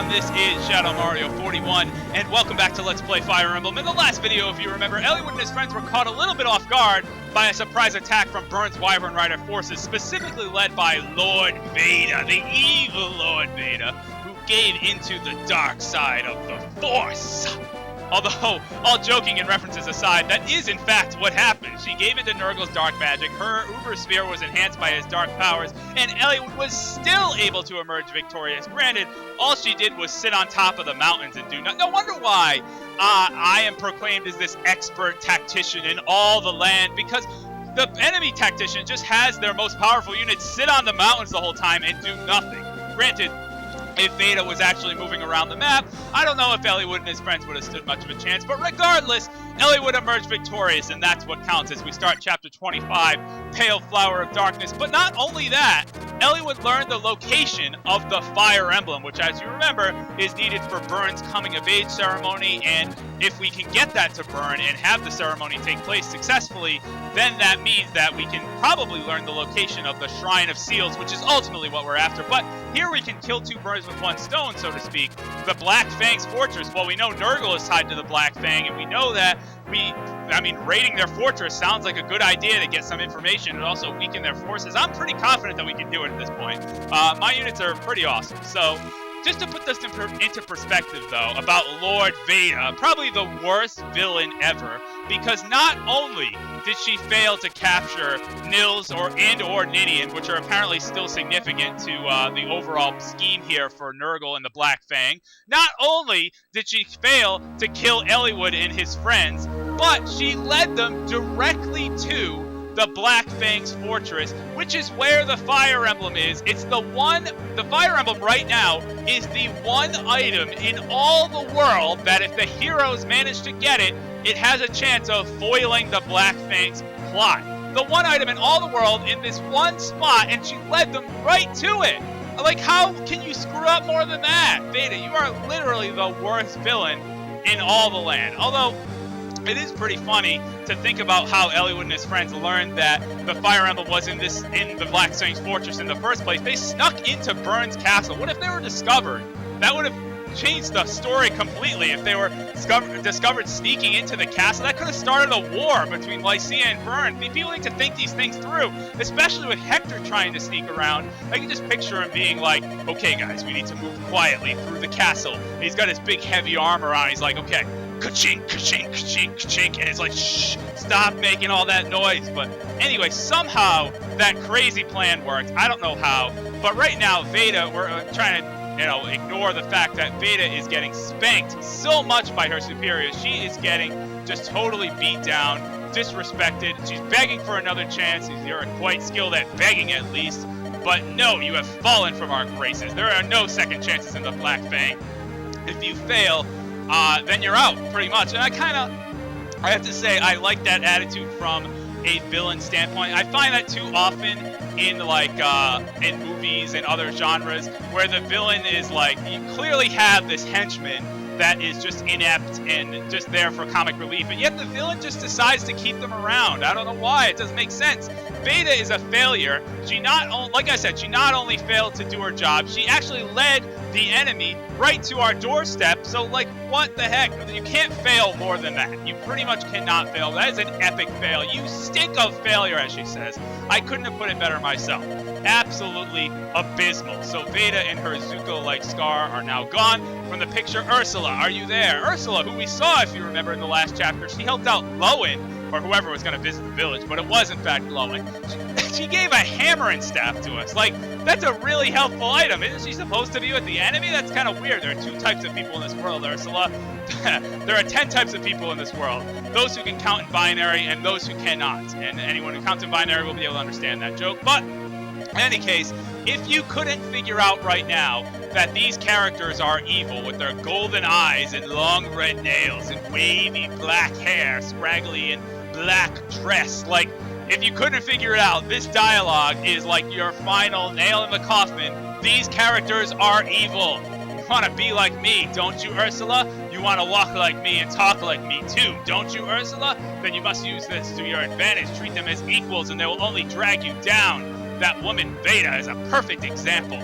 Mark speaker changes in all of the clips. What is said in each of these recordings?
Speaker 1: everyone, this is ShadowMario41, and welcome back to Let's Play Fire Emblem. In the last video, if you remember, Eliwood and his friends were caught a little bit off guard by a surprise attack from Bern's Wyvern Rider forces, specifically led by Lord Vaida, the evil Lord Vaida, who gave into the dark side of the Force. Although, all joking and references aside, that is in fact what happened. She gave into Nurgle's dark magic, her Uber Sphere was enhanced by his dark powers, and Eliwood was still able to emerge victorious. Granted, all she did was sit on top of the mountains and do nothing. No wonder why I am proclaimed as this expert tactician in all the land, because the enemy tactician just has their most powerful units sit on the mountains the whole time and do nothing. Granted, if Vaida was actually moving around the map, I don't know if Eliwood and his friends would have stood much of a chance, but regardless, Eliwood emerged victorious, and that's what counts as we start Chapter 25, Pale Flower of Darkness. But not only that, Eliwood learned the location of the Fire Emblem, which, as you remember, is needed for Bern's coming-of-age ceremony, and if we can get that to Bern and have the ceremony take place successfully, then that means that we can probably learn the location of the Shrine of Seals, which is ultimately what we're after. But here we can kill two birds with one stone, so to speak. The Black Fang's fortress, well, we know Nurgle is tied to the Black Fang, and we know that raiding their fortress sounds like a good idea to get some information and also weaken their forces. I'm pretty confident that we can do it at this point. My units are pretty awesome. So, just to put this into perspective, though, about Lord Vaida, probably the worst villain ever, because not only did she fail to capture Nils or Ninian, which are apparently still significant to the overall scheme here for Nurgle and the Black Fang, not only did she fail to kill Eliwood and his friends, but she led them directly to the Black Fang's fortress, which is where the Fire Emblem is. It's the Fire Emblem right now is the one item in all the world that if the heroes manage to get it, it has a chance of foiling the Black Fang's plot. The one item in all the world in this one spot, and she led them right to it. Like, how can you screw up more than that? Vaida, you are literally the worst villain in all the land. Although, it is pretty funny to think about how Eliwood and his friends learned that the Fire Emblem was in the Black Fang's fortress in the first place. They snuck into Bern's castle. What if they were discovered? That would have changed the story completely. If they were discovered sneaking into the castle, that could have started a war between Lycia and Bern. People need to think these things through, especially with Hector trying to sneak around. I can just picture him being like, okay guys, we need to move quietly through the castle. And he's got his big heavy armor on. He's like, okay, ka-chink, ka-chink, ka-chink, ka-chink, and it's like, shh, stop making all that noise. But anyway, somehow that crazy plan worked. I don't know how, but right now, Vaida, we're trying to, ignore the fact that Vaida is getting spanked so much by her superiors. She is getting just totally beat down, disrespected. She's begging for another chance. You're quite skilled at begging, at least. But no, you have fallen from our graces. There are no second chances in the Black Fang. If you fail, then you're out, pretty much. And I have to say, I like that attitude from a villain standpoint. I find that too often in in movies and other genres, where the villain is like, you clearly have this henchman that is just inept and just there for comic relief, and yet the villain just decides to keep them around. I don't know why. It doesn't make sense. Vaida is a failure. Like I said, she not only failed to do her job, she actually led the enemy right to our doorstep. So, like, what the heck? You can't fail more than that. You pretty much cannot fail. That is an epic fail. You stink of failure, as she says. I couldn't have put it better myself. Absolutely abysmal. So Vaida and her Zuko-like scar are now gone from the picture. Ursula, are you there? Ursula, who we saw, if you remember, in the last chapter, she helped out Lowen, or whoever was going to visit the village, but it was in fact Lowen. She gave a hammer and staff to us. Like, that's a really helpful item. Isn't she supposed to be with the enemy? That's kind of weird. There are two types of people in this world, Ursula. There are 10 types of people in this world. Those who can count in binary and those who cannot. And anyone who counts in binary will be able to understand that joke. But in any case, if you couldn't figure out right now that these characters are evil with their golden eyes and long red nails and wavy black hair, scraggly and black dress, like, if you couldn't figure it out, this dialogue is like your final nail in the coffin. These characters are evil. You want to be like me, don't you, Ursula? You want to walk like me and talk like me too, don't you, Ursula? Then you must use this to your advantage. Treat them as equals and they will only drag you down. that woman Vaida is a perfect example.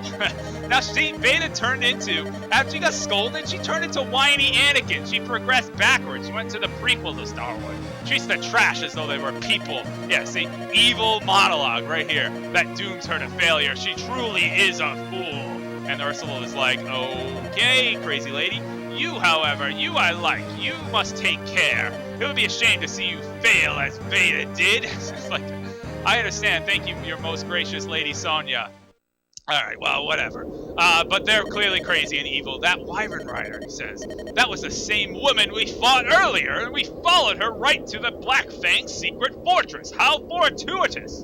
Speaker 1: Now, Vaida turned into, after she got scolded, she turned into whiny Anakin. She progressed backwards. She went to the prequels of Star Wars. Treats the trash as though they were people. Yeah, see, evil monologue right here that dooms her to failure. She truly is a fool. And Ursula is like, okay, crazy lady. You, however, you I like. You must take care. It would be a shame to see you fail as Vaida did. It's like, I understand. Thank you, your most gracious lady, Sonya. Alright, well, whatever. But they're clearly crazy and evil. That Wyvern Rider, he says, that was the same woman we fought earlier, and we followed her right to the Black Fang secret fortress. How fortuitous!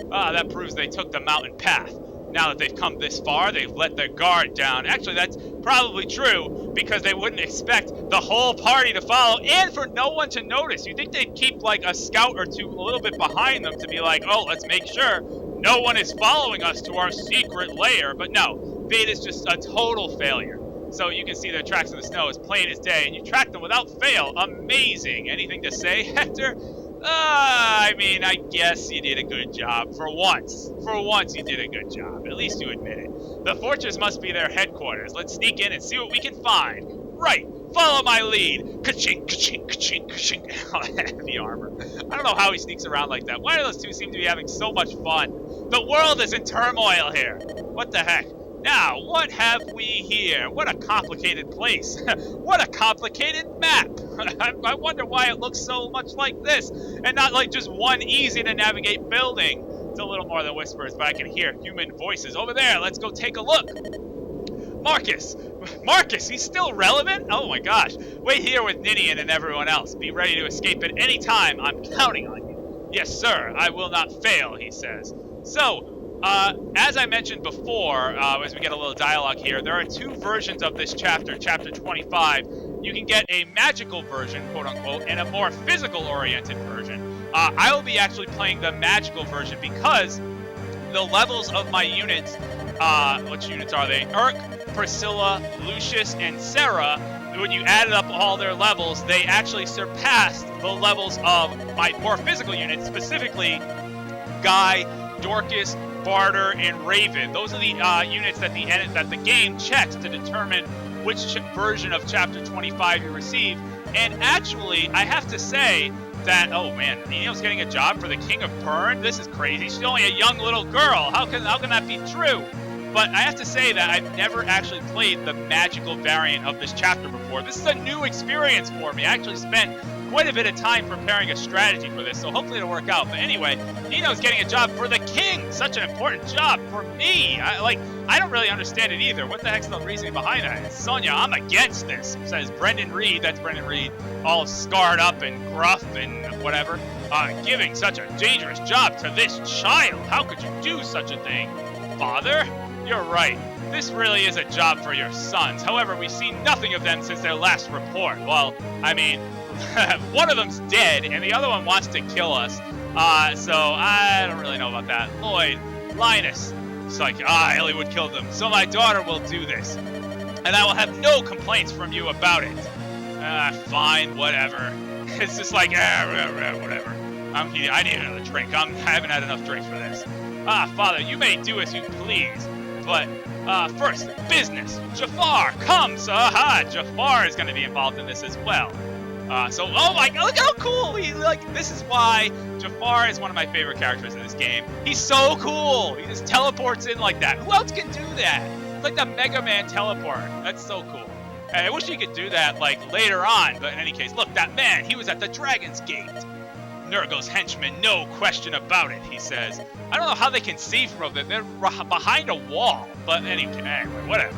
Speaker 1: That proves they took the mountain path. Now that they've come this far, they've let their guard down. Actually, that's probably true, because they wouldn't expect the whole party to follow, and for no one to notice. You'd think they'd keep, like, a scout or two a little bit behind them to be like, oh, let's make sure no one is following us to our secret lair. But no, Vaida's just a total failure. So you can see their tracks in the snow as plain as day, and you track them without fail. Amazing. Anything to say, Hector? I mean, I guess you did a good job. For once. For once, you did a good job. At least you admit it. The fortress must be their headquarters. Let's sneak in and see what we can find. Right. Follow my lead. Ka-chink, ka-chink, ka-chink, ka-chink. Heavy armor. I don't know how he sneaks around like that. Why do those two seem to be having so much fun? The world is in turmoil here. What the heck? Now, what have we here? What a complicated place. What a complicated map. I wonder why it looks so much like this, and not like just one easy-to-navigate building. It's a little more than whispers, but I can hear human voices. Over there, let's go take a look. Marcus! Marcus, he's still relevant? Oh my gosh. Wait here with Ninian and everyone else. Be ready to escape at any time. I'm counting on you. Yes, sir. I will not fail, he says. So, as I mentioned before, as we get a little dialogue here, there are two versions of this chapter, chapter 25. You can get a magical version, quote-unquote, and a more physical-oriented version. I will be actually playing the magical version because the levels of my units, which units are they? Urk, Priscilla, Lucius, and Serra, when you added up all their levels, they actually surpassed the levels of my more physical units, specifically Guy, Dorcas, Bartre, and Raven. Those are the units that the game checks to determine which version of Chapter 25 you receive. And actually, I have to say that, oh man, Nino's getting a job for the King of Bern? This is crazy. She's only a young little girl. How can that be true? But I have to say that I've never actually played the magical variant of this chapter before. This is a new experience for me. I actually spent quite a bit of time preparing a strategy for this, so hopefully it'll work out. But anyway, Nino's getting a job for the king. Such an important job for me. I don't really understand it either. What the heck's the reasoning behind that? Sonya, I'm against this, says Brendan Reed. That's Brendan Reed, all scarred up and gruff and whatever. Giving such a dangerous job to this child. How could you do such a thing? Father? You're right. This really is a job for your sons. However, we've seen nothing of them since their last report. Well, I mean, one of them's dead, and the other one wants to kill us. So I don't really know about that. Lloyd, Linus, it's like, Eliwood killed them. So my daughter will do this, and I will have no complaints from you about it. Fine, whatever. It's just like, whatever. I need another drink. I haven't had enough drinks for this. Father, you may do as you please, but first, business. Jafar comes. Jafar is going to be involved in this as well. Oh my God, look how cool! This is why Jafar is one of my favorite characters in this game. He's so cool! He just teleports in like that. Who else can do that? It's like the Mega Man teleport. That's so cool. And I wish he could do that, like, later on, but in any case, look, that man, he was at the Dragon's Gate. Nurgle's henchman, no question about it, he says. I don't know how they can see from them. They're behind a wall. But anyway, whatever.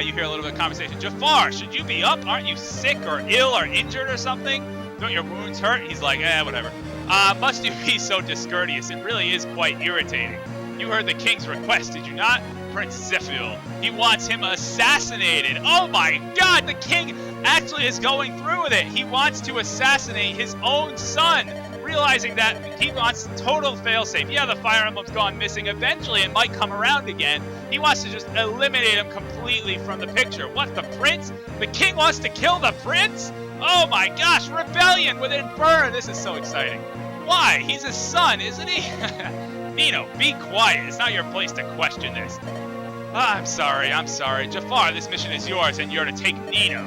Speaker 1: You hear a little bit of conversation. Jafar, should you be up? Aren't you sick or ill or injured or something? Don't your wounds hurt? He's like, whatever. Must you be so discourteous? It really is quite irritating. You heard the king's request, did you not? Prince Zephiel. He wants him assassinated. Oh my God, the king actually is going through with it. He wants to assassinate his own son, realizing that he wants total failsafe. Yeah, the Fire Emblem's gone missing eventually and might come around again. He wants to just eliminate him completely from the picture. What, the prince? The king wants to kill the prince? Oh my gosh, rebellion within Bern. This is so exciting. Why? He's his son, isn't he? Nino, be quiet. It's not your place to question this. I'm sorry. Jafar, this mission is yours, and you're to take Nino.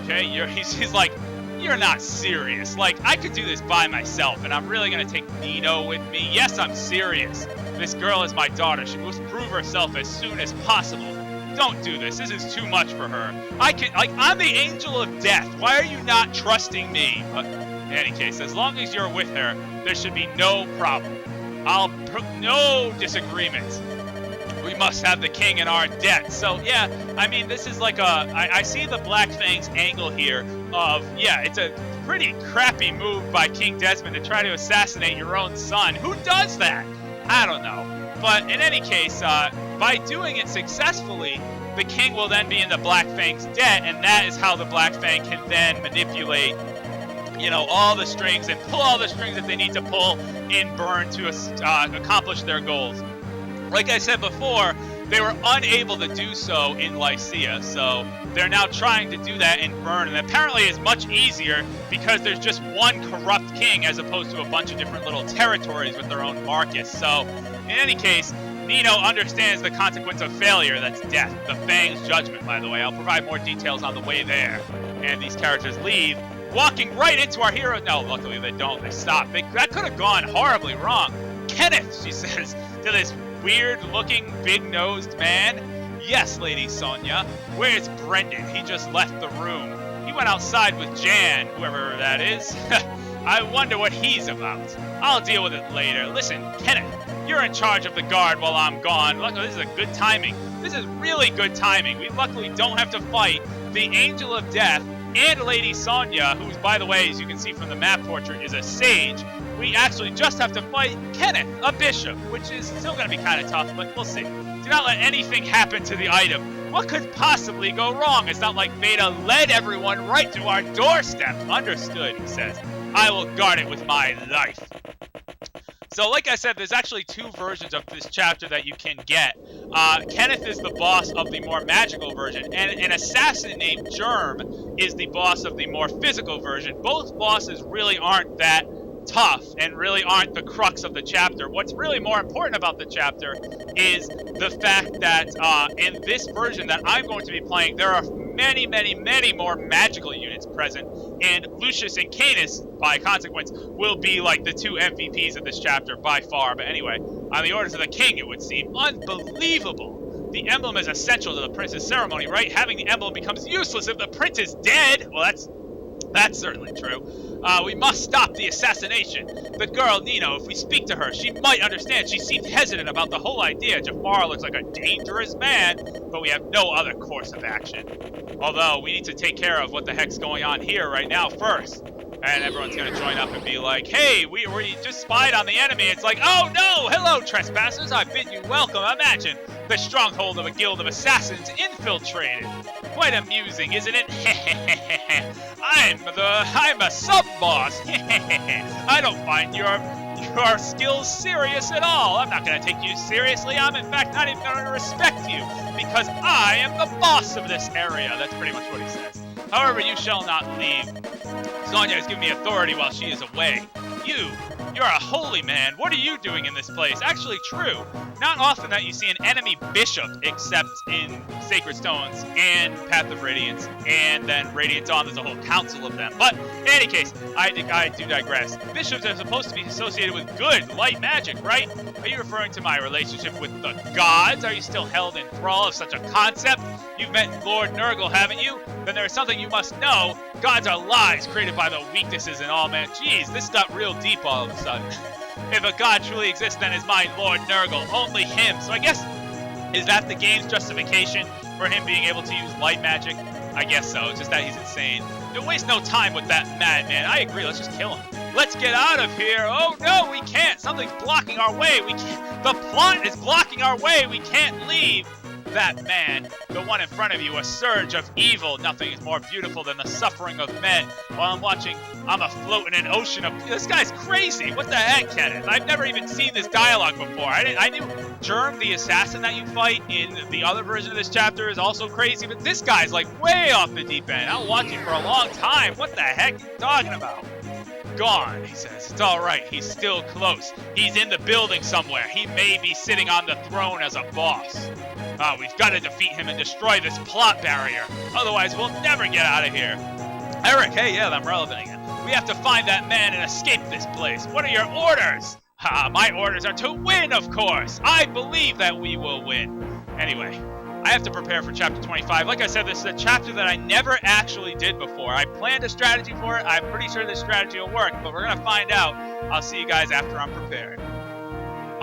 Speaker 1: Okay? He's like, you're not serious. Like, I could do this by myself, and I'm really gonna take Nino with me? Yes, I'm serious. This girl is my daughter. She must prove herself as soon as possible. Don't do this. This is too much for her. I'm the angel of death. Why are you not trusting me? But in any case, as long as you're with her, there should be no problem. No disagreements. We must have the king in our debt. So, yeah, I mean, this is like I see the Black Fang's angle here of, yeah, it's a pretty crappy move by King Desmond to try to assassinate your own son. Who does that? I don't know. But in any case, by doing it successfully, the king will then be in the Black Fang's debt, and that is how the Black Fang can then manipulate, you know, all the strings and pull all the strings that they need to pull in Bern to accomplish their goals. Like I said before, they were unable to do so in Lycia, so they're now trying to do that in Bern, and apparently it's much easier because there's just one corrupt king as opposed to a bunch of different little territories with their own Marcus. So, in any case, Nino understands the consequence of failure, that's death. The Fang's judgment, by the way. I'll provide more details on the way there. And these characters leave, walking right into our hero. No, luckily they don't. They stop. That could have gone horribly wrong. Kenneth, she says to this weird-looking, big-nosed man. Yes, Lady Sonia. Where's Brendan? He just left the room. He went outside with Jan, whoever that is. I wonder what he's about. I'll deal with it later. Listen, Kenneth, you're in charge of the guard while I'm gone. Luckily, this is a good timing. This is really good timing. We luckily don't have to fight the Angel of Death and Lady Sonia, who, by the way, as you can see from the map portrait, is a sage. We actually just have to fight Kenneth, a bishop, which is still going to be kind of tough, but we'll see. Do not let anything happen to the item. What could possibly go wrong? It's not like Vaida led everyone right to our doorstep. Understood, he says. I will guard it with my life. So, like I said, there's actually two versions of this chapter that you can get. Kenneth is the boss of the more magical version, and an assassin named Germ is the boss of the more physical version. Both bosses really aren't that tough and really aren't the crux of the chapter. What's really more important about the chapter is the fact that in this version that I'm going to be playing, there are many, many, many more magical units present, and Lucius and Canas, by consequence, will be like the two MVPs of this chapter by far. But anyway, on the orders of the king, it would seem. Unbelievable! The emblem is essential to the prince's ceremony, right? Having the emblem becomes useless if the prince is dead! Well, that's certainly true. We must stop the assassination. The girl, Nino, if we speak to her, she might understand. She seemed hesitant about the whole idea. Jafar looks like a dangerous man, but we have no other course of action. Although, we need to take care of what the heck's going on here right now first. And everyone's going to join up and be like, hey, we just spied on the enemy. It's like, oh no, hello trespassers, I bid you welcome. Imagine the stronghold of a guild of assassins infiltrated. Quite amusing, isn't it? I'm a sub-boss. I don't find your skills serious at all. I'm not going to take you seriously. I'm in fact not even going to respect you because I am the boss of this area. That's pretty much what he says. However, you shall not leave. Sonia has given me authority while she is away. You're a holy man. What are you doing in this place? Actually, true. Not often that you see an enemy bishop, except in Sacred Stones and Path of Radiance, and then Radiant Dawn. There's a whole council of them. But in any case, I do digress. Bishops are supposed to be associated with good, light magic, right? Are you referring to my relationship with the gods? Are you still held in thrall of such a concept? You've met Lord Nurgle, haven't you? Then there is something you must know. Gods are lies created by the weaknesses in all men. Jeez, this got real deep all of a sudden. If a god truly exists, then is my Lord Nurgle. Only him. So I guess, is that the game's justification for him being able to use light magic? I guess so. It's just that he's insane. Don't waste no time with that madman. I agree. Let's just kill him. Let's get out of here. Oh, no, we can't. Something's blocking our way. We can't. The plot is blocking our way. We can't leave. That man, the one in front of you, a surge of evil. Nothing is more beautiful than the suffering of men. While I'm watching, I'm afloat in an ocean of... This guy's crazy. What the heck, Kenneth? I've never even seen this dialogue before. I knew Germ, the assassin that you fight in the other version of this chapter, is also crazy, but this guy's like way off the deep end. I'll watch him for a long time. What the heck are you talking about? gone, he says. It's all right. He's still close. He's in the building somewhere. He may be sitting on the throne as a boss. We've got to defeat him and destroy this plot barrier. Otherwise, we'll never get out of here. Eric, hey, yeah, I'm relevant again. We have to find that man and escape this place. What are your orders? My orders are to win, of course. I believe that we will win. Anyway, I have to prepare for Chapter 25. Like I said, this is a chapter that I never actually did before. I planned a strategy for it. I'm pretty sure this strategy will work, but we're going to find out. I'll see you guys after I'm prepared.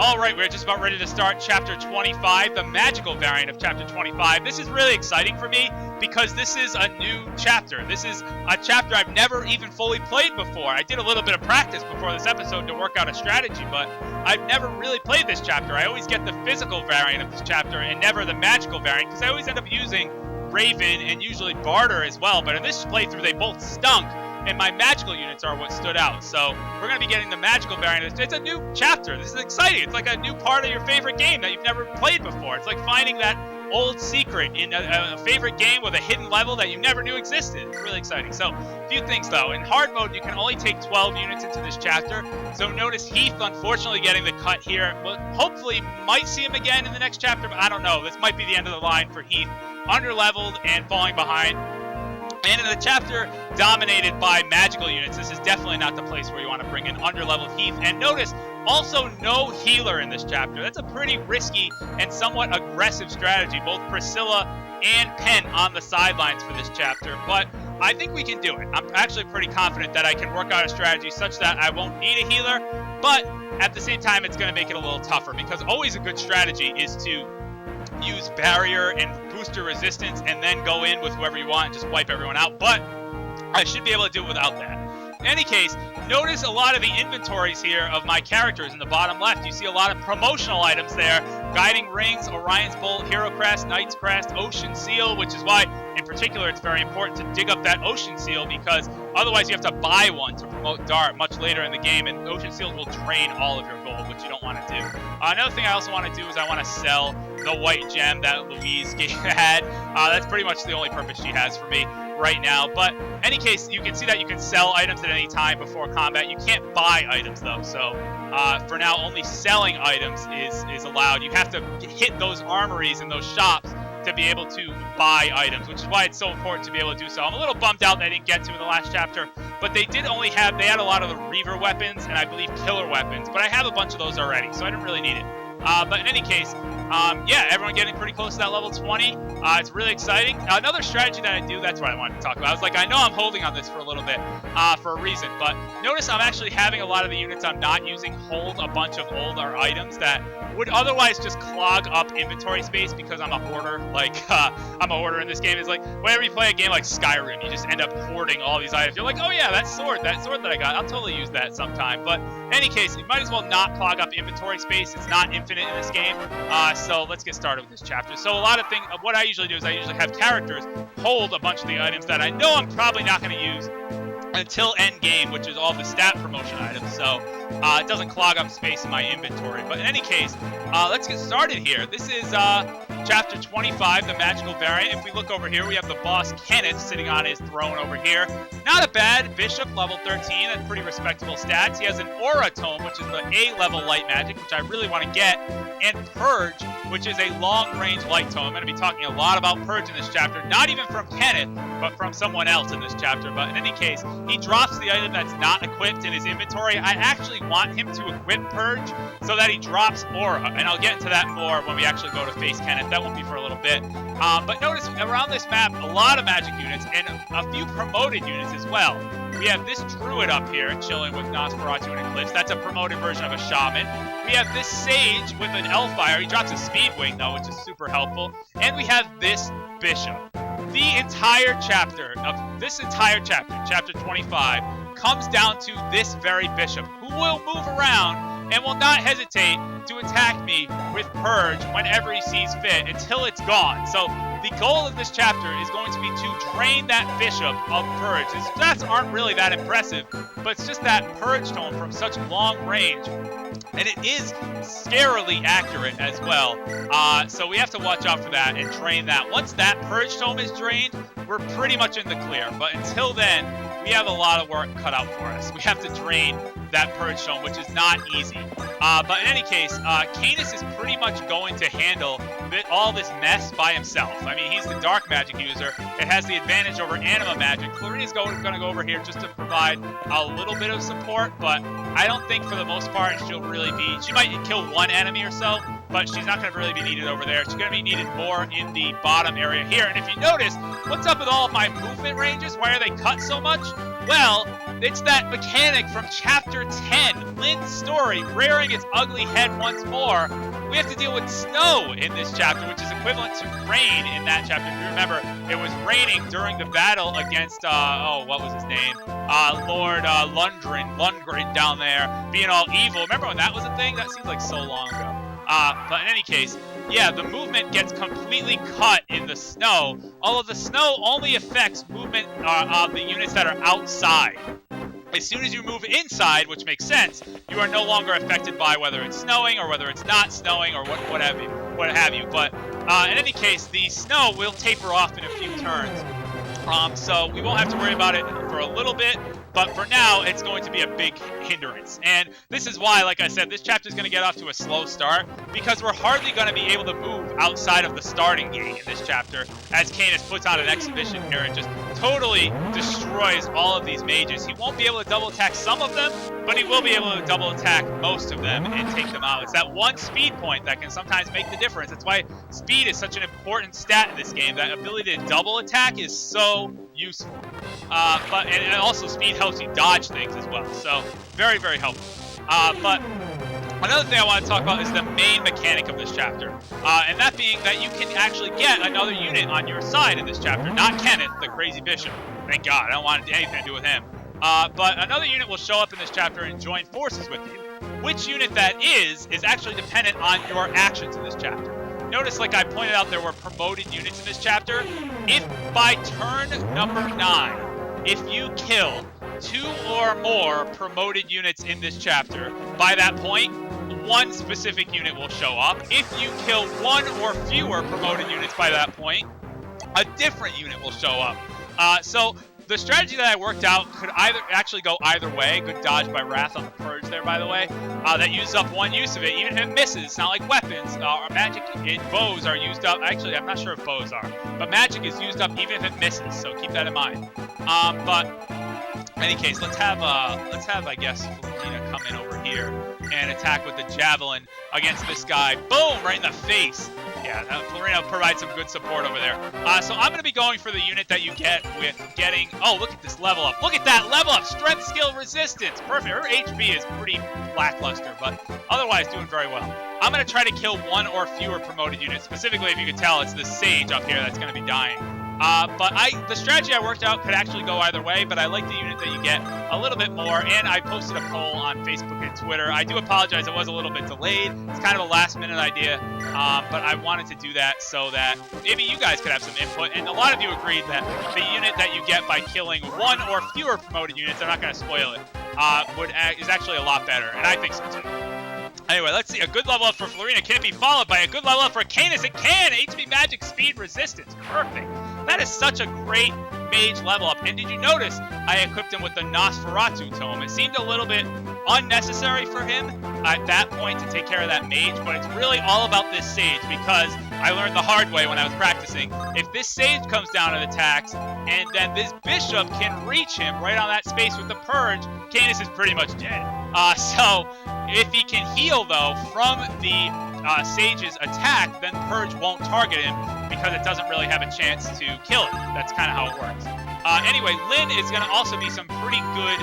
Speaker 1: All right, we're just about ready to start Chapter 25, the magical variant of Chapter 25. This is really exciting for me because this is a new chapter. This is a chapter I've never even fully played before. I did a little bit of practice before this episode to work out a strategy, but I've never really played this chapter. I always get the physical variant of this chapter and never the magical variant because I always end up using Raven and usually Bartre as well, but in this playthrough they both stunk. And my magical units are what stood out. So we're going to be getting the magical variant. It's a new chapter. This is exciting. It's like a new part of your favorite game that you've never played before. It's like finding that old secret in a favorite game with a hidden level that you never knew existed. It's really exciting. So a few things though. In hard mode, you can only take 12 units into this chapter. So notice Heath unfortunately getting the cut here. Well, hopefully might see him again in the next chapter, but I don't know. This might be the end of the line for Heath. Underleveled and falling behind. And in the chapter dominated by magical units, this is definitely not the place where you want to bring in underleveled Heath. And notice, also no healer in this chapter. That's a pretty risky and somewhat aggressive strategy. Both Priscilla and Penn on the sidelines for this chapter. But I think we can do it. I'm actually pretty confident that I can work out a strategy such that I won't need a healer. But at the same time, it's going to make it a little tougher because always a good strategy is to use barrier and booster resistance and then go in with whoever you want and just wipe everyone out, but I should be able to do it without that. In any case, notice a lot of the inventories here of my characters in the bottom left. You see a lot of promotional items there. Guiding Rings, Orion's Bolt, Hero Crest, Knight's Crest, Ocean Seal, which is why, in particular, it's very important to dig up that Ocean Seal because otherwise you have to buy one to promote Dart much later in the game, and Ocean Seals will drain all of your gold, which you don't want to do. Another thing I also want to do is I want to sell the white gem that Louise had. That's pretty much the only purpose she has for me right now. But in any case, you can see that you can sell items at any time before combat. You can't buy items though, so for now only selling items is allowed. You have to hit those armories and those shops to be able to buy items, which is why it's so important to be able to do so. I'm a little bummed out that I didn't get to in the last chapter, but they had a lot of the Reaver weapons and I believe killer weapons, but I have a bunch of those already, so I didn't really need it. But in any case, yeah, everyone getting pretty close to that level 20. It's really exciting. Another strategy that I do, that's what I wanted to talk about. I was like, I know I'm holding on this for a little bit for a reason, but notice I'm actually having a lot of the units I'm not using hold a bunch of older items that would otherwise just clog up inventory space because I'm a hoarder. Like, I'm a hoarder in this game. It's like, whenever you play a game like Skyrim, you just end up hoarding all these items. You're like, oh yeah, that sword that I got, I'll totally use that sometime. But in any case, you might as well not clog up inventory space. It's not infinite in this game. So let's get started with this chapter. So a lot of things, what I usually do is I usually have characters hold a bunch of the items that I know I'm probably not going to use until end game, which is all the stat promotion items, so it doesn't clog up space in my inventory. But in any case, let's get started here. This is chapter 25, the magical variant. If we look over here, we have the boss Kenneth sitting on his throne over here. Not a bad bishop, level 13, that's pretty respectable stats. He has an aura tome, which is the A-level light magic, which I really want to get, and Purge, which is a long-range light tome. I'm going to be talking a lot about Purge in this chapter, not even from Kenneth, but from someone else in this chapter. But in any case, he drops the item that's not equipped in his inventory. I actually want him to equip Purge so that he drops aura, and I'll get into that more when we actually go to face Kenneth. That won't be for a little bit. But notice around this map, a lot of magic units and a few promoted units as well. We have this druid up here chilling with Nosferatu and Eclipse. That's a promoted version of a shaman. We have this sage with an Elfire. He drops a speed wing though, which is super helpful. And we have this bishop. The entire chapter of this entire chapter, chapter 25, comes down to this very bishop who will move around and will not hesitate to attack me with Purge whenever he sees fit until it's gone. So the goal of this chapter is going to be to drain that bishop of Purge. His stats aren't really that impressive, but it's just that Purge tome from such long range, and it is scarily accurate as well. So we have to watch out for that and drain that. Once that Purge tome is drained, we're pretty much in the clear. But until then, we have a lot of work cut out for us. We have to drain that Purge Stone, which is not easy. But in any case, Canas is pretty much going to handle all this mess by himself. I mean, he's the dark magic user. It has the advantage over anima magic. Florina's going to go over here just to provide a little bit of support, but I don't think for the most part she'll really be... She might kill one enemy or so, but she's not going to really be needed over there. She's going to be needed more in the bottom area here. And if you notice, what's up with all of my movement ranges? Why are they cut so much? Well, it's that mechanic from Chapter 10, Lynn's story, rearing its ugly head once more. We have to deal with snow in this chapter, which is equivalent to rain in that chapter. If you remember, it was raining during the battle against, what was his name? Lord Lundgren down there, being all evil. Remember when that was a thing? That seems like so long ago. But in any case, yeah, the movement gets completely cut in the snow, although the snow only affects movement of the units that are outside. As soon as you move inside, which makes sense, you are no longer affected by whether it's snowing or whether it's not snowing or what have you. But in any case, the snow will taper off in a few turns. So we won't have to worry about it for a little bit, but for now, it's going to be a big hindrance. And this is why, like I said, this chapter is going to get off to a slow start, because we're hardly going to be able to move outside of the starting gate in this chapter, as Canas puts on an exhibition here and just totally destroys all of these mages. He won't be able to double attack some of them, but he will be able to double attack most of them and take them out. It's that one speed point that can sometimes make the difference. That's why speed is such an important stat in this game. That ability to double attack is so useful. And also speed helps you dodge things as well. So very, very helpful. But another thing I want to talk about is the main mechanic of this chapter. And that being that you can actually get another unit on your side in this chapter. Not Kenneth, the crazy bishop. Thank God. I don't want anything to do with him. But another unit will show up in this chapter and join forces with you. Which unit that is actually dependent on your actions in this chapter. Notice, like I pointed out, there were promoted units in this chapter. If by turn number 9, if you kill 2 or more promoted units in this chapter, by that point, one specific unit will show up. If you kill 1 or fewer promoted units by that point, a different unit will show up. So the strategy that I worked out could actually go either way. Good dodge by Wrath on the Purge there, by the way. That uses up one use of it, even if it misses. It's not like weapons. Magic and bows are used up. Actually, I'm not sure if bows are, but magic is used up even if it misses. So keep that in mind. But in any case, let's have I guess Florina come in over here and attack with the javelin against this guy. Boom! Right in the face. Yeah, Florina provides some good support over there. So I'm going to be going for the unit that you get with getting... Oh, look at this level up. Look at that level up. Strength, skill, resistance. Perfect. Her HP is pretty lackluster, but otherwise doing very well. I'm going to try to kill 1 or fewer promoted units. Specifically, if you can tell, it's the Sage up here that's going to be dying. But the strategy I worked out could actually go either way, but I like the unit that you get a little bit more, and I posted a poll on Facebook and Twitter. I do apologize, it was a little bit delayed. It's kind of a last-minute idea, but I wanted to do that so that maybe you guys could have some input, and a lot of you agreed that the unit that you get by killing 1 or fewer promoted units, I'm not going to spoil it, is actually a lot better, and I think so too. Anyway, let's see. A good level up for Florina. Can it be followed by a good level up for Canas? It can! HP magic speed resistance. Perfect. That is such a great mage level up. And did you notice I equipped him with the Nosferatu tome? It seemed a little bit unnecessary for him at that point to take care of that mage, but it's really all about this sage because I learned the hard way when I was practicing. If this sage comes down and attacks, and then this bishop can reach him right on that space with the purge, Canas is pretty much dead. So if he can heal, though, from the sage's attack, then Purge won't target him because it doesn't really have a chance to kill it. That's kind of how it works. Anyway, Lynn is going to also be some pretty good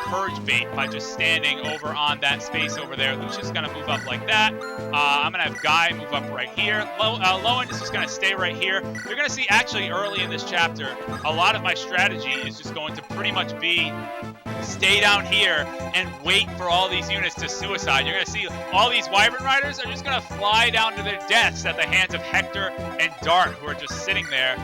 Speaker 1: Purge bait by just standing over on that space over there. Lucius is going to move up like that. I'm going to have Guy move up right here. Lowen is just going to stay right here. You're going to see actually early in this chapter, a lot of my strategy is just going to pretty much be stay down here and wait for all these units to suicide. You're going to see all these Wyvern Riders are just going to fly down to their deaths at the hands of Hector and Dart, who are just sitting there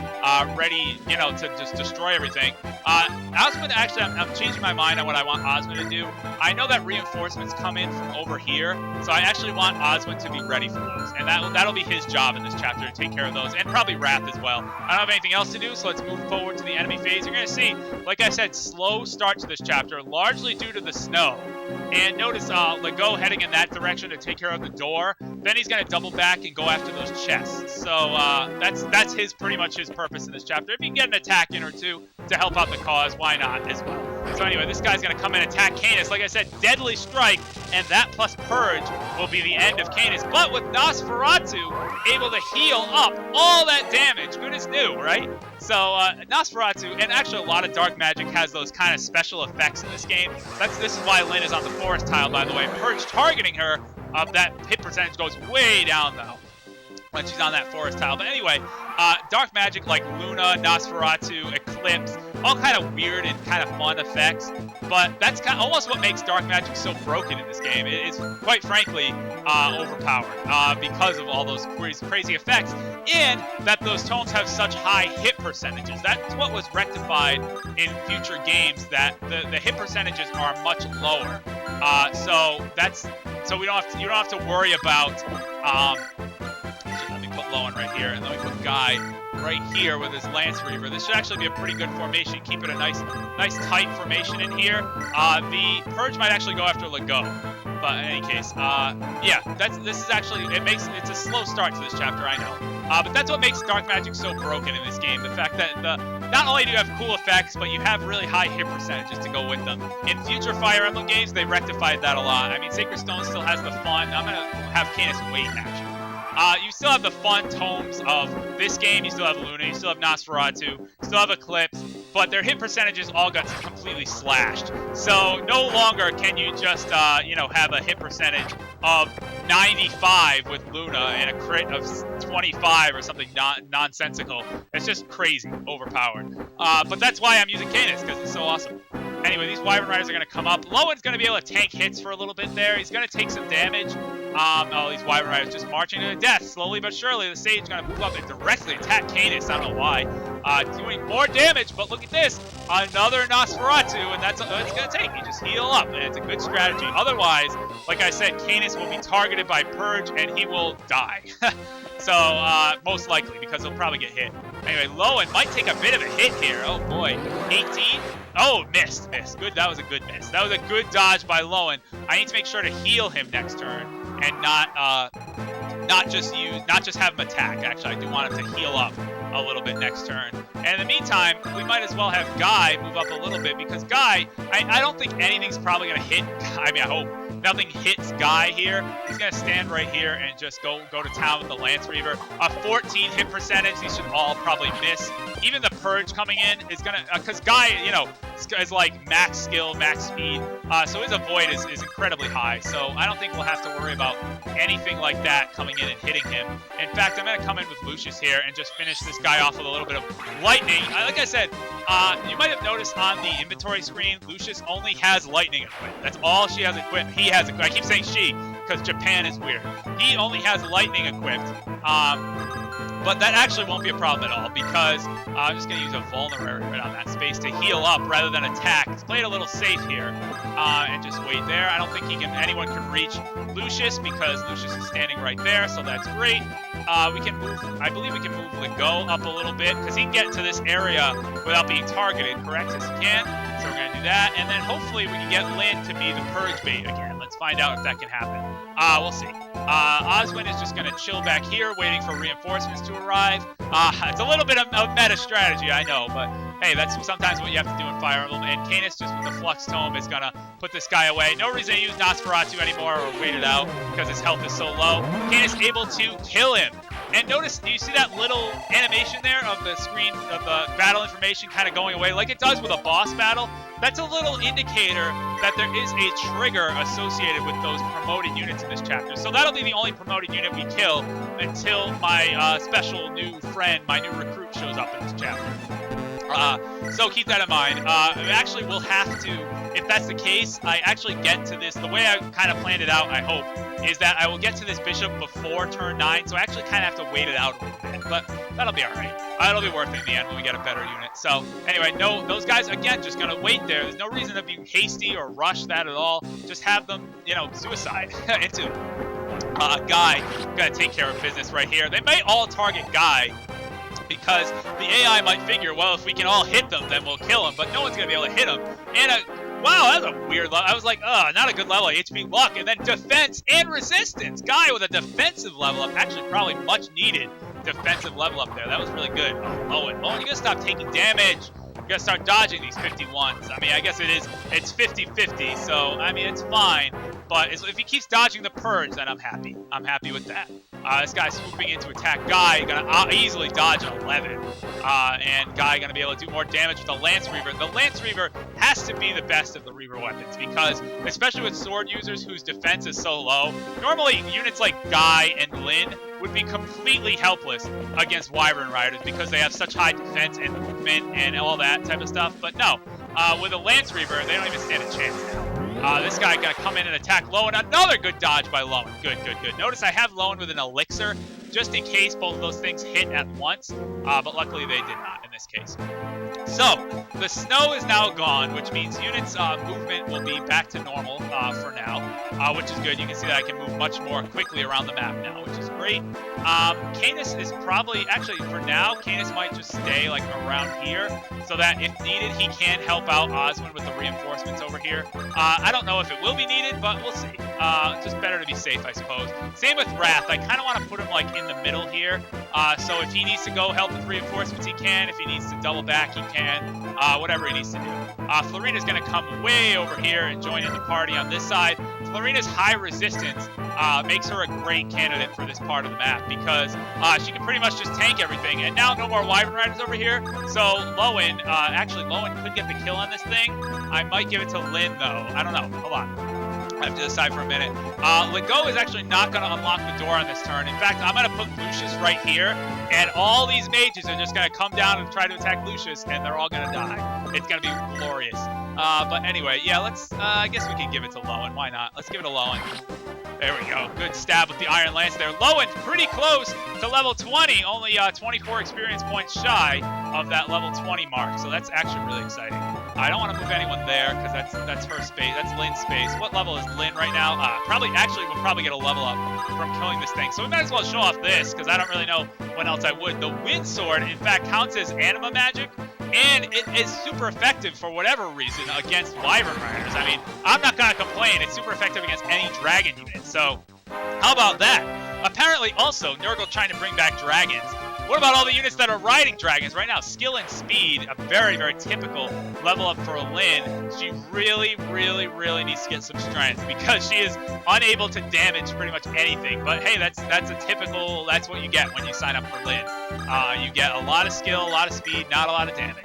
Speaker 1: ready, to just destroy everything. Osmond, actually, I'm changing my mind on what I want Osmond to do. I know that reinforcements come in from over here, so I actually want Osmond to be ready for those. And that'll be his job in this chapter, to take care of those, and probably Wrath as well. I don't have anything else to do, so let's move forward to the enemy phase. You're going to see, like I said, slow start to this chapter, largely due to the snow. And notice Lego heading in that direction to take care of the door. Then he's going to double back and go after those chests. So that's pretty much his purpose in this chapter. If you can get an attack in or two to help out the cause, why not as well? So anyway, this guy's going to come in and attack Canas. Like I said, deadly strike, and that plus purge will be the end of Canas. But with Nosferatu able to heal up all that damage, good as new, right? So Nosferatu, and actually a lot of dark magic has those kind of special effects in this game. This is why Lynn is on the forest tile, by the way. Purge targeting her, that hit percentage goes way down though when she's on that forest tile. But anyway, dark magic like Luna, Nosferatu, Eclipse, all kind of weird and kind of fun effects. But that's kind of almost what makes dark magic so broken in this game. It's quite frankly overpowered because of all those crazy effects, and that those tomes have such high hit percentages. That's what was rectified in future games, that the hit percentages are much lower. So you don't have to worry about. Let me put Lowen right here, and let me put Guy right here with his Lance Reaver. This should actually be a pretty good formation. Keep it a nice tight formation in here. The Purge might actually go after Lego, but in any case, yeah, this is actually, it's a slow start to this chapter, I know. But that's what makes dark magic so broken in this game. The fact that not only do you have cool effects, but you have really high hit percentages to go with them. In future Fire Emblem games, they rectified that a lot. I mean, Sacred Stone still has the fun. I'm gonna have Canas wait actually. You still have the fun tomes of this game. You still have Luna, you still have Nosferatu, you still have Eclipse, but their hit percentages all got completely slashed. So no longer can you just, have a hit percentage of 95 with Luna and a crit of 25 or something nonsensical. It's just crazy, overpowered. But that's why I'm using Canas, because it's so awesome. Anyway, these Wyvern Riders are going to come up. Lowen's going to be able to tank hits for a little bit there. He's going to take some damage. These Wyvern Riders just marching to death. Slowly but surely, the Sage is going to move up and directly attack Canas. I don't know why. Doing more damage, but look at this. Another Nosferatu, and that's what it's going to take. You just heal up, and it's a good strategy. Otherwise, like I said, Canas will be targeted by Purge, and he will die. So, most likely, because he'll probably get hit. Anyway, Lowen might take a bit of a hit here. Oh, boy. 18? Oh, missed. Good. That was a good miss. That was a good dodge by Lowen. I need to make sure to heal him next turn and not just have him attack. Actually, I do want him to heal up a little bit next turn. And in the meantime, we might as well have Guy move up a little bit, because Guy, I don't think anything's probably going to hit. I mean, I hope nothing hits Guy here. He's going to stand right here and just go to town with the Lance Reaver. A 14 hit percentage. These should all probably miss. Even the Purge coming in is going to, because Guy, is like max skill, max speed. So his avoid is incredibly high. So I don't think we'll have to worry about anything like that coming in and hitting him. In fact, I'm going to come in with Lucius here and just finish this guy off with a little bit of lightning. Like I said, you might have noticed on the inventory screen, Lucius only has lightning equipped. That's all she has equipped. He has equipped. I keep saying she, because Japan is weird. He only has lightning equipped. But that actually won't be a problem at all, because I'm just going to use a vulnerary right on that space to heal up rather than attack. Let's play it a little safe here and just wait there. I don't think anyone can reach Lucius, because Lucius is standing right there, so that's great. We can move, I believe we can move Lego up a little bit, because he can get to this area without being targeted, correct? Yes, he can. So we're going to do that, and then hopefully we can get Lynn to be the Purge bait again. Let's find out if that can happen. We'll see. Oswin is just going to chill back here, waiting for reinforcements to arrive. It's a little bit of meta strategy, I know, but hey, that's sometimes what you have to do in Fire Emblem. And Canas, just with the Flux Tome, is going to put this guy away. No reason to use Nosferatu anymore or wait it out, because his health is so low. Canas able to kill him. And notice, do you see that little animation there of the screen, of the battle information kind of going away, like it does with a boss battle? That's a little indicator that there is a trigger associated with those promoted units in this chapter. So that'll be the only promoted unit we kill until my special new friend, my new recruit, shows up in this chapter. So keep that in mind. Actually, we'll have to, if that's the case, I actually get to this, the way I kind of planned it out, I hope, is that I will get to this bishop before turn 9, so I actually kind of have to wait it out a little bit, but that'll be alright. It'll be worth it in the end when we get a better unit. So, anyway, no, those guys, again, just gonna wait there. There's no reason to be hasty or rush that at all. Just have them, you know, suicide into Guy. Gonna take care of business right here. They may all target Guy, because the AI might figure, well, if we can all hit them, then we'll kill them, but no one's going to be able to hit them. And, wow, that's a weird level. I was like, not a good level, HP luck, and then defense and resistance. Guy with a defensive level up, actually probably much needed defensive level up there. That was really good. Oh, Owen, you got to stop taking damage. You got to start dodging these 51s. I mean, I guess it's 50-50, so, I mean, it's fine. But if he keeps dodging the purge, then I'm happy. I'm happy with that. This guy's swooping in to attack Guy, gonna easily dodge an 11. And Guy gonna be able to do more damage with the Lance Reaver. The Lance Reaver has to be the best of the Reaver weapons, because, especially with sword users whose defense is so low, normally units like Guy and Lyn would be completely helpless against Wyvern Riders because they have such high defense and movement and all that type of stuff. But no, with a Lance Reaver, they don't even stand a chance now. This guy gonna come in and attack Lowen. Another good dodge by Lowen. Good, good, good. Notice I have Lowen with an elixir, just in case both of those things hit at once. But luckily they did not in this case. So, the snow is now gone, which means units' movement will be back to normal for now, which is good. You can see that I can move much more quickly around the map now, which is great. Canas is probably, actually for now, Canas might just stay like around here, so that if needed, he can help out Oswin with the reinforcements over here. I don't know if it will be needed, but we'll see. Just better to be safe, I suppose. Same with Wrath. I kind of want to put him like in the middle here, so if he needs to go help with reinforcements, he can. If he needs to double back, he can. Whatever he needs to do. Florina's going to come way over here and join in the party on this side. Florina's high resistance makes her a great candidate for this part of the map, because she can pretty much just tank everything. And now no more Wyvern Riders over here, so Lowen, actually Lowen could get the kill on this thing. I might give it to Lyn though. I don't know. Hold on. I have to decide for a minute. Legault is actually not going to unlock the door on this turn. In fact, I'm going to put Lucius right here, and all these mages are just going to come down and try to attack Lucius, and they're all going to die. It's going to be glorious. But anyway, yeah, let's, I guess we can give it to Lowen. Why not? Let's give it to Lowen. There we go. Good stab with the Iron Lance there. Lowen pretty close to level 20, only 24 experience points shy of that level 20 mark. So that's actually really exciting. I don't want to move anyone there because that's her space. That's Lyn's space. What level is Lyn right now? We'll probably get a level up from killing this thing. So we might as well show off this because I don't really know when else I would. The Wind Sword, in fact, counts as anima magic. And it is super effective for whatever reason against Wyvern Riders. I mean, I'm not going to complain. It's super effective against any dragon unit. So, how about that? Apparently, also, Nurgle trying to bring back dragons. What about all the units that are riding dragons right now? Skill and speed, a very, very typical level up for Lyn. She really, really, really needs to get some strength because she is unable to damage pretty much anything. But hey, that's what you get when you sign up for Lyn. You get a lot of skill, a lot of speed, not a lot of damage.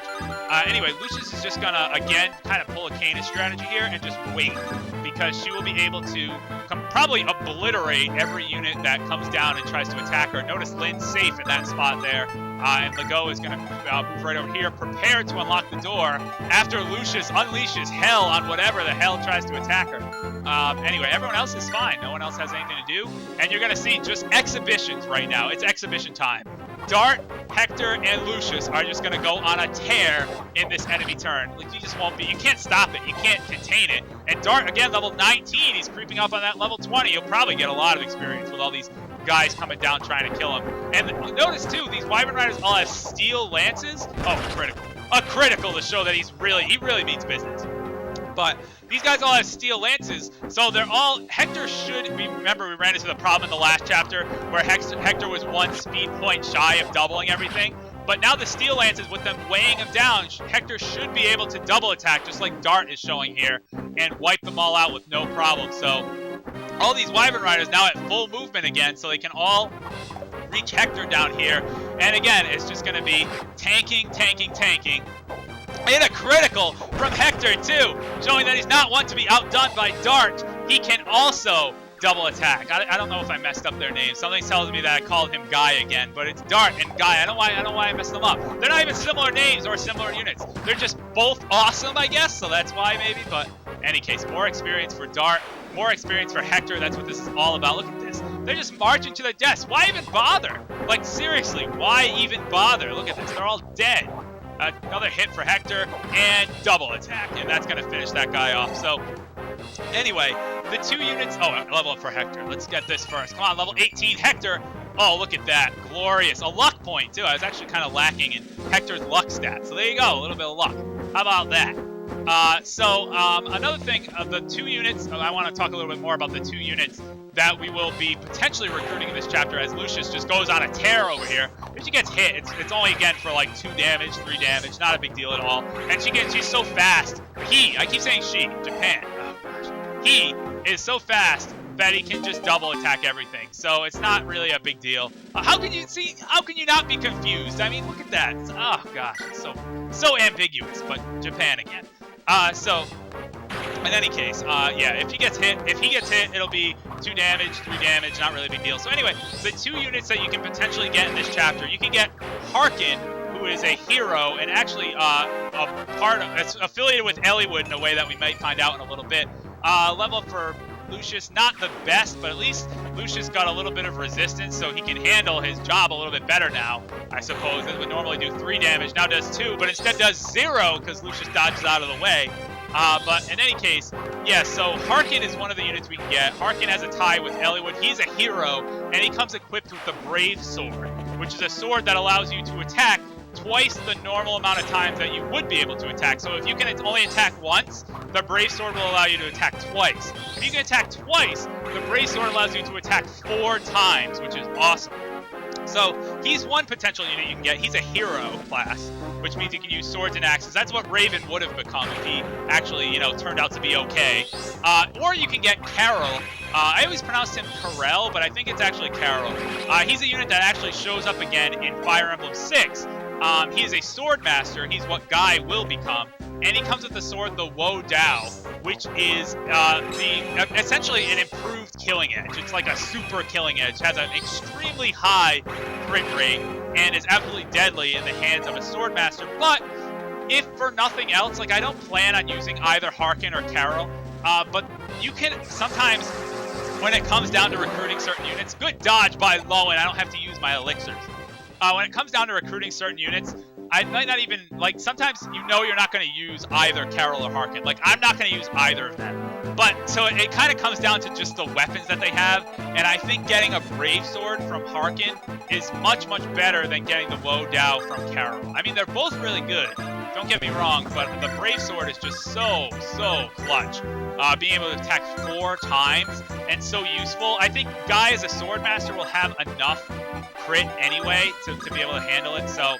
Speaker 1: Anyway, Lucius is just gonna, again, kind of pull a Canis strategy here and just wait, because she will be able to probably obliterate every unit that comes down and tries to attack her. Notice Lyn's safe in that spot there, and Legault is going to move right over here, prepared to unlock the door after Lucius unleashes hell on whatever the hell tries to attack her. Anyway, everyone else is fine. No one else has anything to do, and you're going to see just exhibitions right now. It's exhibition time. Dart, Hector, and Lucius are just going to go on a tear in this enemy turn. Like, you just won't be. You can't stop it. You can't contain it. And Dart, again, level 19. He's creeping up on that level 20. He'll probably get a lot of experience with all these guys coming down trying to kill him. And notice, too, these Wyvern Riders all have steel lances. Oh, critical. A critical to show that he really means business. But these guys all have steel lances, so they're all, Hector should, remember we ran into the problem in the last chapter where Hector was 1 speed point shy of doubling everything. But now the steel lances, with them weighing him down, Hector should be able to double attack, just like Dart is showing here, and wipe them all out with no problem. So all these Wyvern Riders now at full movement again, so they can all reach Hector down here. And again, it's just going to be tanking, tanking, tanking. And a critical from Hector, too, showing that he's not one to be outdone by Dart. He can also double attack. I don't know if I messed up their names. Something tells me that I called him Guy again, but it's Dart and Guy. I don't know why I messed them up. They're not even similar names or similar units. They're just both awesome, I guess, so that's why maybe, but in any case, more experience for Dart, more experience for Hector. That's what this is all about. Look at this. They're just marching to their deaths. Why even bother? Like, seriously, why even bother? Look at this. They're all dead. Another hit for Hector, and double attack, and that's going to finish that guy off. So, anyway, the 2 units... Oh, level up for Hector. Let's get this first. Come on, level 18, Hector. Oh, look at that. Glorious. A luck point, too. I was actually kind of lacking in Hector's luck stat. So there you go, a little bit of luck. How about that? Another thing, the 2 units, I want to talk a little bit more about the 2 units that we will be potentially recruiting in this chapter as Lucius just goes on a tear over here. If she gets hit, it's only again for like 2 damage, 3 damage, not a big deal at all. And she's so fast. I keep saying she, Japan. Oh gosh. He is so fast that he can just double attack everything. So it's not really a big deal. How can you not be confused? I mean, look at that. Oh gosh, it's so ambiguous, but Japan again. In any case, yeah, if he gets hit, it'll be 2 damage, 3 damage, not really a big deal. So anyway, the 2 units that you can potentially get in this chapter, you can get Harkin, who is a hero and actually it's affiliated with Eliwood in a way that we might find out in a little bit. Level up for Lucius, not the best, but at least Lucius got a little bit of resistance, so he can handle his job a little bit better now, I suppose. It would normally do 3 damage, now does 2, but instead does 0 because Lucius dodges out of the way. But in any case, yeah, so Harkin is one of the units we can get. Harkin has a tie with Eliwood. He's a hero, and he comes equipped with the Brave Sword, which is a sword that allows you to attack twice the normal amount of times that you would be able to attack. So if you can only attack once, the Brave Sword will allow you to attack twice. If you can attack twice, the Brave Sword allows you to attack 4 times, which is awesome. So he's one potential unit you can get. He's a hero class, which means he can use swords and axes. That's what Raven would have become if he actually, turned out to be okay. Or you can get Carol. I always pronounced him Carell, but I think it's actually Carol. He's a unit that actually shows up again in Fire Emblem 6. He is a sword master. He's what Guy will become. And he comes with the sword, the Wo Dao, which is essentially an improved killing edge. It's like a super killing edge. Has an extremely high crit rate and is absolutely deadly in the hands of a sword master. But if for nothing else, like I don't plan on using either Harkin or Carol, but you can sometimes, when it comes down to recruiting certain units, good dodge by Lowen. I don't have to use my elixirs. When it comes down to recruiting certain units, I might not even, sometimes you're not going to use either Carol or Harkin. I'm not going to use either of them. But, so it kind of comes down to just the weapons that they have, and I think getting a Brave Sword from Harkin is much, much better than getting the Wo Dao from Carol. I mean, they're both really good, don't get me wrong, but the Brave Sword is just so clutch. Being able to attack 4 times, and so useful. I think Guy as a Sword Master will have enough crit anyway to be able to handle it, so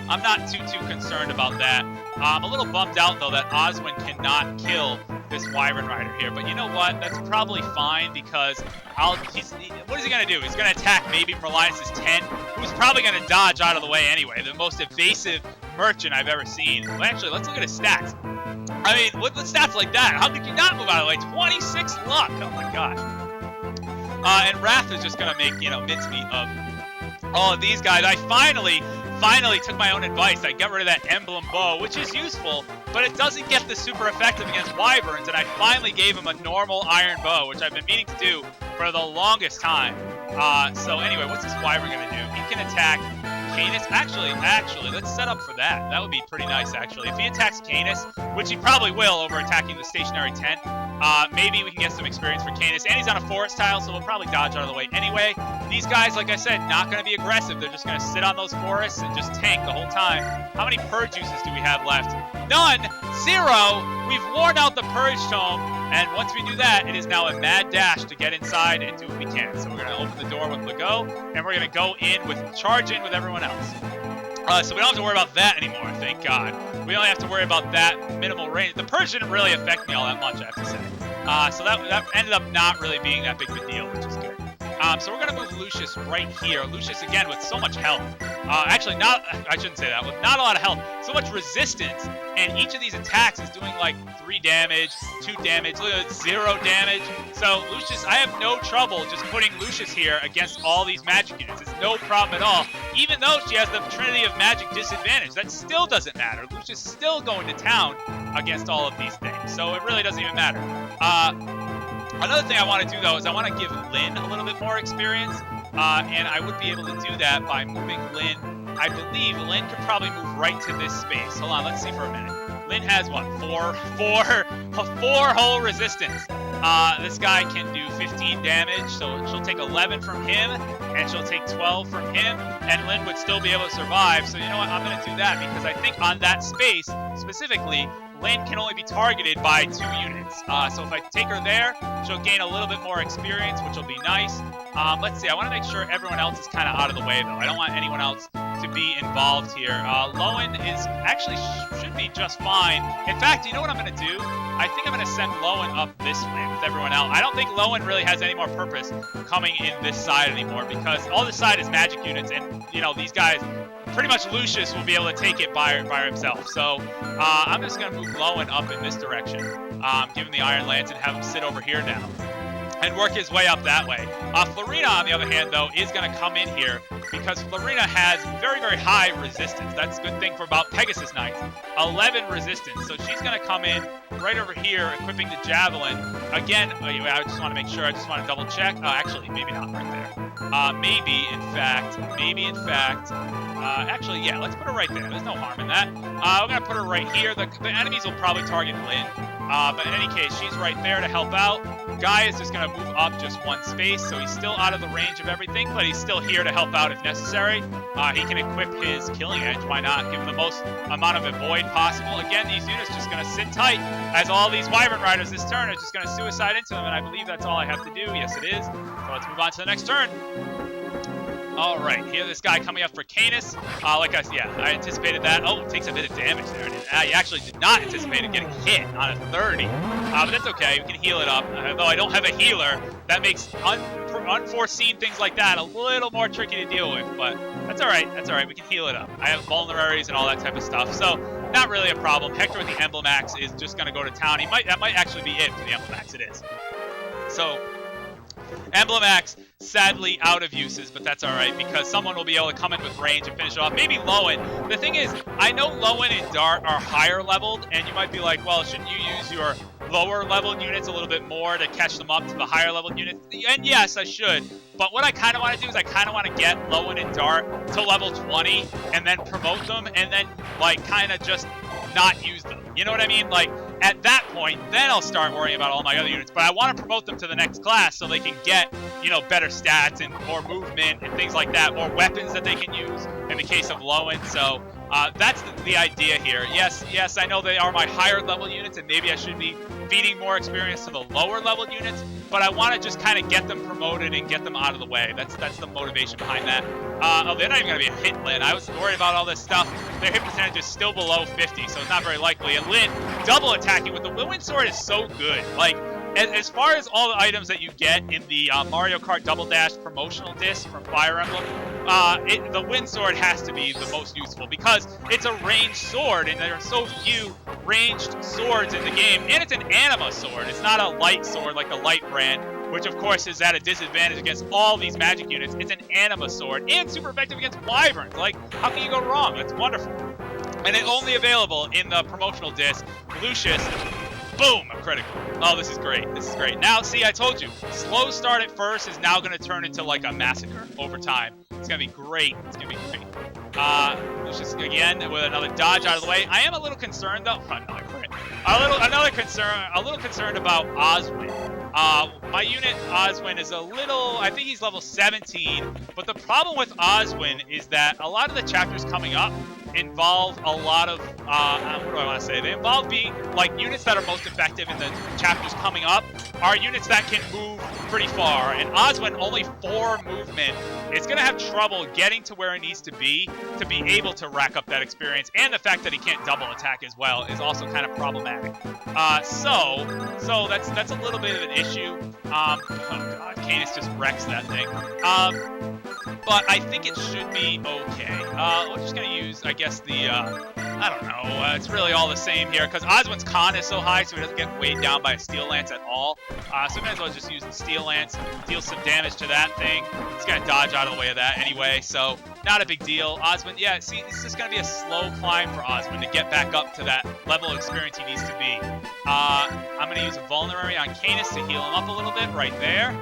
Speaker 1: I'm not too concerned about that. I'm a little bummed out, though, that Oswin cannot kill this Wyvern Rider here. But you know what? That's probably fine because what is he going to do? He's going to attack maybe Merlinus' 10, who's probably going to dodge out of the way anyway. The most evasive merchant I've ever seen. Well, actually, let's look at his stats. I mean, with stats like that, how could you not move out of the way? 26 luck. Oh, my gosh. And Wrath is just going to make, mincemeat of all of these guys. I finally took my own advice. I got rid of that emblem bow, which is useful, but it doesn't get the super effective against wyverns, and I finally gave him a normal iron bow, which I've been meaning to do for the longest time. So anyway, what's this wyvern going to do? He can attack Canas. Actually, let's set up for that. That would be pretty nice, actually. If he attacks Canas, which he probably will over attacking the stationary tent, maybe we can get some experience for Canas. And he's on a forest tile, so we'll probably dodge out of the way anyway. These guys, like I said, not going to be aggressive. They're just going to sit on those forests and just tank the whole time. How many purge uses do we have left? None! 0! We've worn out the purge tome, and once we do that, it is now a mad dash to get inside and do what we can. So we're going to open the door with Legault, and we're going to go in with charge in with everyone else. So we don't have to worry about that anymore, thank God. We only have to worry about that minimal range. The purge didn't really affect me all that much, I have to say. So that ended up not really being that big of a deal, which is good. So we're going to move Lucius right here. Lucius, again, with so much health. Actually, I shouldn't say that. With not a lot of health, so much resistance. And each of these attacks is doing like 3 damage, 2 damage, 0 damage. So Lucius, I have no trouble just putting Lucius here against all these magic units. It's no problem at all. Even though she has the Trinity of Magic disadvantage, that still doesn't matter. Lucius is still going to town against all of these things. So it really doesn't even matter. Another thing I want to do, though, is I want to give Lynn a little bit more experience, and I would be able to do that by moving Lynn. I believe Lynn could probably move right to this space. Hold on, let's see for a minute. Lynn has, what, 4 whole resistance. This guy can do 15 damage, so she'll take 11 from him, and she'll take 12 from him, and Lynn would still be able to survive. So you know what, I'm going to do that, because I think on that space, specifically, Lynn can only be targeted by 2 units. So if I take her there, she'll gain a little bit more experience, which will be nice. Let's see, I want to make sure everyone else is kind of out of the way, though. I don't want anyone else to be involved here. Lowen is actually should be just fine. In fact, you know what I'm going to do? I think I'm going to send Lowen up this way with everyone else. I don't think Lowen really has any more purpose coming in this side anymore, because all this side is magic units, and, you know, these guys, pretty much Lucius will be able to take it by himself. So I'm just going to move Lowen up in this direction, give him the Iron Lance, and have him sit over here now and work his way up that way. Florina, on the other hand, though, is going to come in here because Florina has very, very high resistance. That's a good thing for about Pegasus Knights. 11 resistance. So she's going to come in right over here, equipping the Javelin. Again, I just want to make sure. I just want to double check. Actually, maybe not right there. Maybe, in fact, actually, yeah, let's put her right there. There's no harm in that. We're going to put her right here. The enemies will probably target Lynn. But in any case, she's right there to help out. Guy is just going to move up just 1 space, so he's still out of the range of everything, but he's still here to help out if necessary. He can equip his Killing Edge. Why not? Give him the most amount of avoid possible. Again, these units just going to sit tight as all these Wyvern Riders this turn are just going to suicide into them, and I believe that's all I have to do. Yes, it is. So let's move on to the next turn. All right, here this guy coming up for Canas. I anticipated that. Oh, it takes a bit of damage there. You actually did not anticipate it getting hit on a 30. But that's okay. We can heal it up. Though I don't have a healer, that makes unforeseen things like that a little more tricky to deal with. But that's all right. That's all right. We can heal it up. I have vulneraries and all that type of stuff. So not really a problem. Hector with the Emblem Axe is just going to go to town. That might actually be it for the Emblem Axe. It is. So Emblem Axe, sadly out of uses, but that's all right because someone will be able to come in with range and finish it off. Maybe Lowen. The thing is, I know Lowen and Dart are higher leveled, and you might be like, well, shouldn't you use your lower leveled units a little bit more to catch them up to the higher leveled units? And yes, I should. But what I kind of want to do is I kind of want to get Lowen and Dart to level 20 and then promote them and then like kind of just not use them. You know what I mean? Like at that point, then I'll start worrying about all my other units. But I want to promote them to the next class so they can get, you know, better stats and more movement and things like that, more weapons that they can use in the case of Lowen. So that's the idea here. Yes, I know they are my higher level units, and maybe I should be feeding more experience to the lower level units, but I want to just kind of get them promoted and get them out of the way. That's the motivation behind that. They're not even going to be a hit, Lynn. I was worried about all this stuff. Their hit percentage is still below 50, so it's not very likely. And Lynn, double attacking with the Wind Sword is so good. Like, as far as all the items that you get in the Mario Kart Double Dash promotional disc from Fire Emblem, the Wind Sword has to be the most useful because it's a ranged sword, and there are so few ranged swords in the game. And it's an anima sword. It's not a light sword like the light brand, which of course is at a disadvantage against all these magic units. It's an anima sword and super effective against wyverns. Like, how can you go wrong? That's wonderful. And it's only available in the promotional disc. Lucius, boom, a critical. Oh, this is great. This is great. Now, see, I told you, slow start at first is now going to turn into like a massacre over time. It's going to be great. It's going to be great. Lucius again with another dodge out of the way. I am a little concerned though. Another crit. A little concerned about Oswin. My unit, Oswin, is a little, I think he's level 17, but the problem with Oswin is that a lot of the chapters coming up, involve a lot of, what do I want to say? They involve being, like, units that are most effective in the chapters coming up are units that can move pretty far. And Oswin, only 4 movement, is going to have trouble getting to where it needs to be able to rack up that experience. And the fact that he can't double attack as well is also kind of problematic. So that's a little bit of an issue. Oh god, Canas just wrecks that thing. But I think it should be okay. We're just gonna use, I guess, the, I don't know, it's really all the same here, because Oswin's con is so high, so he doesn't get weighed down by a Steel Lance at all. So we might as well just use the Steel Lance, deal some damage to that thing. It's gonna dodge out of the way of that anyway, so not a big deal. Oswin, yeah, see, it's just gonna be a slow climb for Oswin to get back up to that level of experience he needs to be. I'm gonna use a Vulnerary on Canas to heal him up a little bit right there.